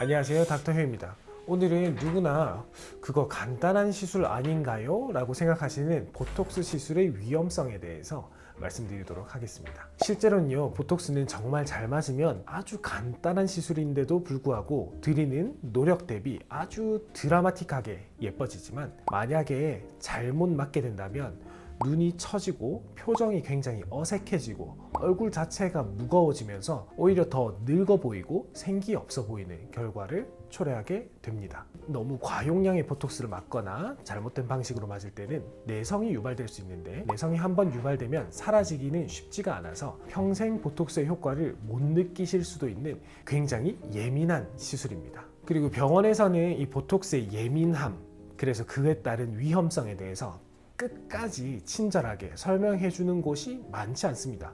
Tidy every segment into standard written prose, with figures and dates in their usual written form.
안녕하세요, 닥터휴입니다. 오늘은 누구나 그거 간단한 시술 아닌가요? 라고 생각하시는 보톡스 시술의 위험성에 대해서 말씀드리도록 하겠습니다. 실제로는요, 보톡스는 정말 잘 맞으면 아주 간단한 시술인데도 불구하고 들이는 노력 대비 아주 드라마틱하게 예뻐지지만, 만약에 잘못 맞게 된다면 눈이 처지고 표정이 굉장히 어색해지고 얼굴 자체가 무거워지면서 오히려 더 늙어 보이고 생기 없어 보이는 결과를 초래하게 됩니다. 너무 과용량의 보톡스를 맞거나 잘못된 방식으로 맞을 때는 내성이 유발될 수 있는데, 내성이 한번 유발되면 사라지기는 쉽지가 않아서 평생 보톡스의 효과를 못 느끼실 수도 있는 굉장히 예민한 시술입니다. 그리고 병원에서는 이 보톡스의 예민함, 그래서 그에 따른 위험성에 대해서 끝까지 친절하게 설명해 주는 곳이 많지 않습니다.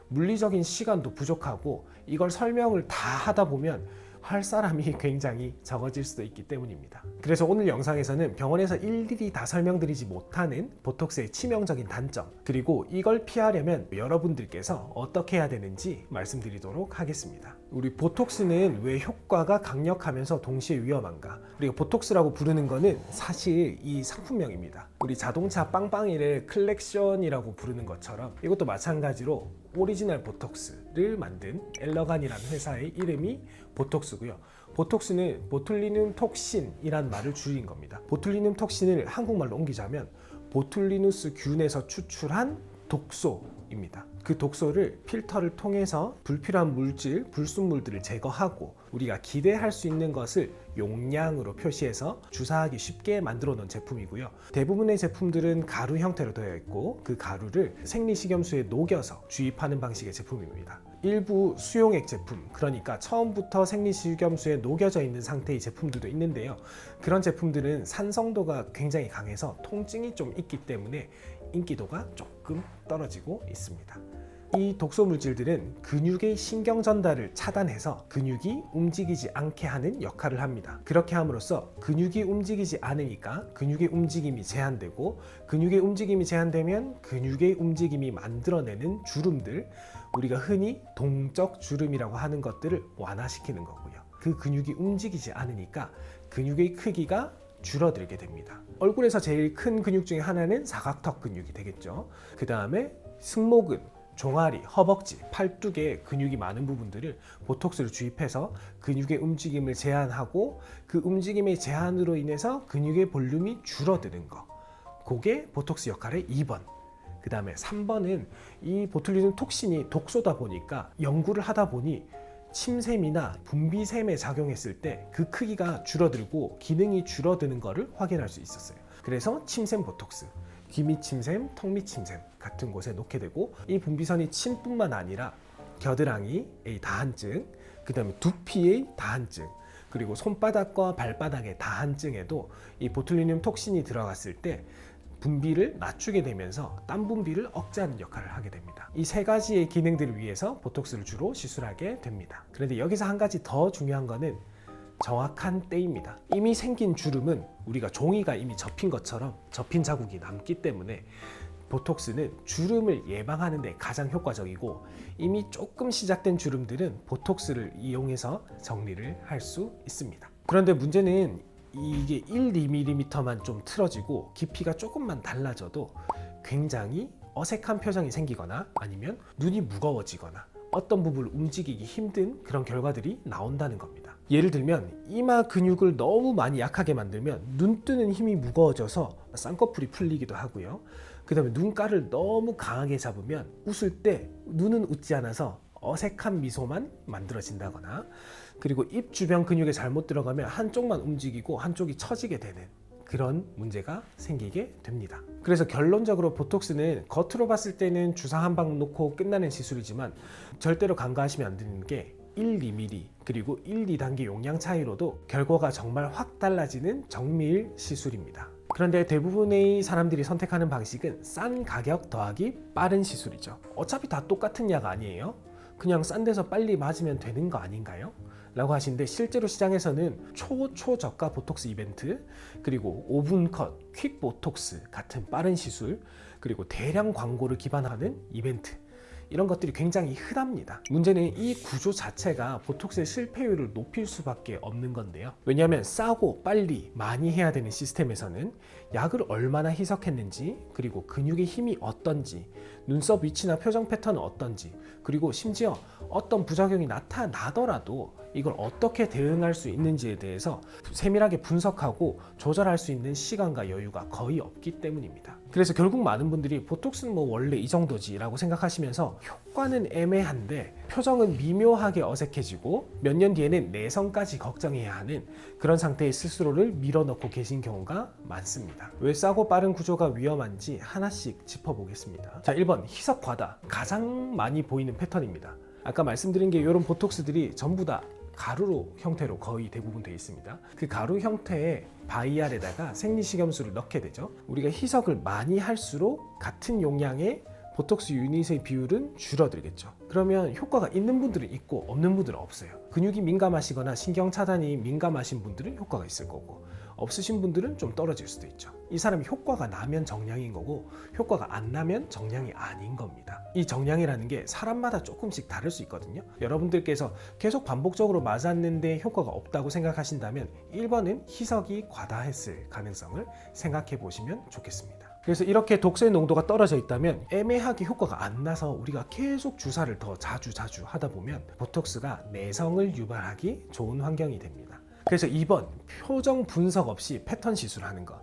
물리적인 시간도 부족하고 이걸 설명을 다 하다 보면 할 사람이 굉장히 적어질 수도 있기 때문입니다. 그래서 오늘 영상에서는 병원에서 일일이 다 설명드리지 못하는 보톡스의 치명적인 단점, 그리고 이걸 피하려면 여러분들께서 어떻게 해야 되는지 말씀드리도록 하겠습니다. 우리 보톡스는 왜 효과가 강력하면서 동시에 위험한가? 우리가 보톡스라고 부르는 거는 사실 이 상품명입니다. 우리 자동차 빵빵이를 클렉션이라고 부르는 것처럼 이것도 마찬가지로 오리지널 보톡스를 만든 엘러간이라는 회사의 이름이 보톡스고요. 보톡스는 보툴리눔 톡신이란 말을 줄인 겁니다. 보툴리눔 톡신을 한국말로 옮기자면 보툴리누스 균에서 추출한 독소입니다. 그 독소를 필터를 통해서 불필요한 물질, 불순물들을 제거하고 우리가 기대할 수 있는 것을 용량으로 표시해서 주사하기 쉽게 만들어 놓은 제품이고요. 대부분의 제품들은 가루 형태로 되어 있고 그 가루를 생리식염수에 녹여서 주입하는 방식의 제품입니다. 일부 수용액 제품, 그러니까 처음부터 생리식염수에 녹여져 있는 상태의 제품들도 있는데요. 그런 제품들은 산성도가 굉장히 강해서 통증이 좀 있기 때문에 인기도가 조금 떨어지고 있습니다. 이 독소 물질들은 근육의 신경 전달을 차단해서 근육이 움직이지 않게 하는 역할을 합니다. 그렇게 함으로써 근육이 움직이지 않으니까 근육의 움직임이 제한되고, 근육의 움직임이 제한되면 근육의 움직임이 만들어내는 주름들, 우리가 흔히 동적 주름이라고 하는 것들을 완화시키는 거고요. 그 근육이 움직이지 않으니까 근육의 크기가 줄어들게 됩니다. 얼굴에서 제일 큰 근육 중에 하나는 사각턱 근육이 되겠죠. 그 다음에 승모근, 종아리, 허벅지, 팔뚝에 근육이 많은 부분들을 보톡스를 주입해서 근육의 움직임을 제한하고, 그 움직임의 제한으로 인해서 근육의 볼륨이 줄어드는 거, 그게 보톡스 역할의 2번. 그 다음에 3번은 이 보툴리눔 톡신이 독소다 보니까 연구를 하다 보니 침샘이나 분비샘에 작용했을 때 그 크기가 줄어들고 기능이 줄어드는 것을 확인할 수 있었어요. 그래서 침샘 보톡스, 귀 밑 침샘, 턱 밑 침샘 같은 곳에 놓게 되고, 이 분비선이 침뿐만 아니라 겨드랑이의 다한증, 그 다음에 두피의 다한증, 그리고 손바닥과 발바닥의 다한증에도 이 보툴리눔 톡신이 들어갔을 때 분비를 낮추게 되면서 땀 분비를 억제하는 역할을 하게 됩니다. 이 세 가지의 기능들을 위해서 보톡스를 주로 시술하게 됩니다. 그런데 여기서 한 가지 더 중요한 거는 정확한 때입니다. 이미 생긴 주름은 우리가 종이가 이미 접힌 것처럼 접힌 자국이 남기 때문에 보톡스는 주름을 예방하는 데 가장 효과적이고, 이미 조금 시작된 주름들은 보톡스를 이용해서 정리를 할 수 있습니다. 그런데 문제는 이게 1~2mm만 좀 틀어지고 깊이가 조금만 달라져도 굉장히 어색한 표정이 생기거나 아니면 눈이 무거워지거나 어떤 부분을 움직이기 힘든 그런 결과들이 나온다는 겁니다. 예를 들면 이마 근육을 너무 많이 약하게 만들면 눈 뜨는 힘이 무거워져서 쌍꺼풀이 풀리기도 하고요. 그 다음에 눈가를 너무 강하게 잡으면 웃을 때 눈은 웃지 않아서 어색한 미소만 만들어진다거나, 그리고 입 주변 근육에 잘못 들어가면 한쪽만 움직이고 한쪽이 처지게 되는 그런 문제가 생기게 됩니다. 그래서 결론적으로 보톡스는 겉으로 봤을 때는 주사 한 방 놓고 끝나는 시술이지만 절대로 간과하시면 안 되는 게 1~2mm 그리고 1~2단계 용량 차이로도 결과가 정말 확 달라지는 정밀 시술입니다. 그런데 대부분의 사람들이 선택하는 방식은 싼 가격 더하기 빠른 시술이죠. 어차피 다 똑같은 약 아니에요? 그냥 싼 데서 빨리 맞으면 되는 거 아닌가요? 라고 하시는데, 실제로 시장에서는 초저가 보톡스 이벤트, 그리고 5분 컷, 퀵 보톡스 같은 빠른 시술, 그리고 대량 광고를 기반하는 이벤트, 이런 것들이 굉장히 흔합니다. 문제는 이 구조 자체가 보톡스의 실패율을 높일 수밖에 없는 건데요. 왜냐하면 싸고 빨리 많이 해야 되는 시스템에서는 약을 얼마나 희석했는지, 그리고 근육의 힘이 어떤지, 눈썹 위치나 표정 패턴은 어떤지, 그리고 심지어 어떤 부작용이 나타나더라도 이걸 어떻게 대응할 수 있는지에 대해서 세밀하게 분석하고 조절할 수 있는 시간과 여유가 거의 없기 때문입니다. 그래서 결국 많은 분들이 보톡스는 뭐 원래 이 정도지 라고 생각하시면서 효과는 애매한데 표정은 미묘하게 어색해지고 몇 년 뒤에는 내성까지 걱정해야 하는 그런 상태의 스스로를 밀어넣고 계신 경우가 많습니다. 왜 싸고 빠른 구조가 위험한지 하나씩 짚어보겠습니다. 자, 1번 희석 과다. 가장 많이 보이는 패턴입니다. 아까 말씀드린 게 이런 보톡스들이 전부 다 가루 형태로 거의 대부분 되어 있습니다. 그 가루 형태의 바이알에다가 생리식염수를 넣게 되죠. 우리가 희석을 많이 할수록 같은 용량의 보톡스 유닛의 비율은 줄어들겠죠. 그러면 효과가 있는 분들은 있고 없는 분들은 없어요. 근육이 민감하시거나 신경 차단이 민감하신 분들은 효과가 있을 거고, 없으신 분들은 좀 떨어질 수도 있죠. 이 사람이 효과가 나면 정량인 거고 효과가 안 나면 정량이 아닌 겁니다. 이 정량이라는 게 사람마다 조금씩 다를 수 있거든요. 여러분들께서 계속 반복적으로 맞았는데 효과가 없다고 생각하신다면 1번은 희석이 과다했을 가능성을 생각해 보시면 좋겠습니다. 그래서 이렇게 독소의 농도가 떨어져 있다면 애매하게 효과가 안 나서 우리가 계속 주사를 더 자주 하다 보면 보톡스가 내성을 유발하기 좋은 환경이 됩니다. 그래서 2번 표정 분석 없이 패턴 시술하는 거.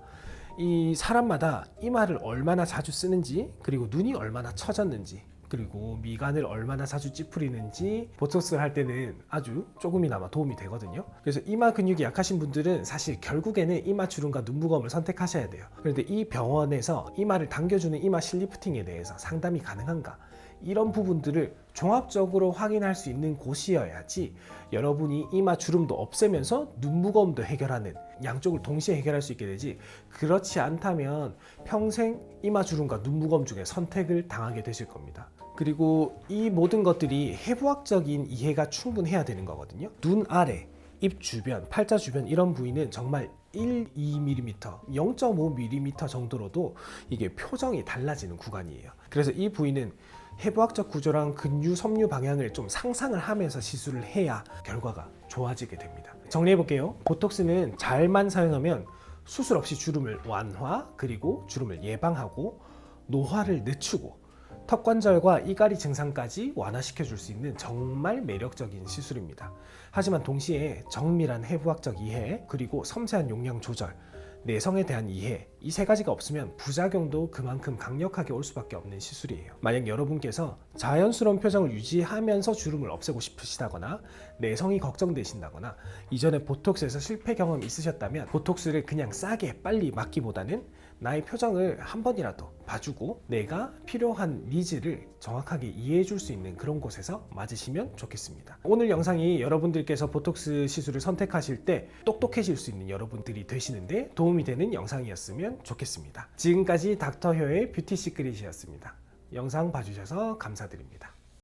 이 사람마다 이마를 얼마나 자주 쓰는지, 그리고 눈이 얼마나 처졌는지, 그리고 미간을 얼마나 자주 찌푸리는지 보톡스를 할 때는 아주 조금이나마 도움이 되거든요. 그래서 이마 근육이 약하신 분들은 사실 결국에는 이마 주름과 눈무검을 선택하셔야 돼요. 그런데 이 병원에서 이마를 당겨주는 이마 실리프팅에 대해서 상담이 가능한가, 이런 부분들을 종합적으로 확인할 수 있는 곳이어야지 여러분이 이마 주름도 없애면서 눈무검도 해결하는, 양쪽을 동시에 해결할 수 있게 되지, 그렇지 않다면 평생 이마 주름과 눈무검 중에 선택을 당하게 되실 겁니다. 그리고 이 모든 것들이 해부학적인 이해가 충분해야 되는 거거든요. 눈 아래, 입 주변, 팔자 주변 이런 부위는 정말 1-2mm, 0.5mm 정도로도 이게 표정이 달라지는 구간이에요. 그래서 이 부위는 해부학적 구조랑 근유, 섬유 방향을 좀 상상을 하면서 시술을 해야 결과가 좋아지게 됩니다. 정리해 볼게요. 보톡스는 잘만 사용하면 수술 없이 주름을 완화, 그리고 주름을 예방하고 노화를 늦추고 턱관절과 이갈이 증상까지 완화시켜 줄 수 있는 정말 매력적인 시술입니다. 하지만 동시에 정밀한 해부학적 이해, 그리고 섬세한 용량 조절, 내성에 대한 이해, 이 세 가지가 없으면 부작용도 그만큼 강력하게 올 수밖에 없는 시술이에요. 만약 여러분께서 자연스러운 표정을 유지하면서 주름을 없애고 싶으시다거나 내성이 걱정되신다거나 이전에 보톡스에서 실패 경험이 있으셨다면 보톡스를 그냥 싸게 빨리 맞기보다는 나의 표정을 한 번이라도 봐주고 내가 필요한 니즈를 정확하게 이해해 줄 수 있는 그런 곳에서 맞으시면 좋겠습니다. 오늘 영상이 여러분들께서 보톡스 시술을 선택하실 때 똑똑해질 수 있는 여러분들이 되시는데 도움이 되는 영상이었으면 좋겠습니다. 지금까지 닥터효의 뷰티 시크릿이었습니다. 영상 봐주셔서 감사드립니다.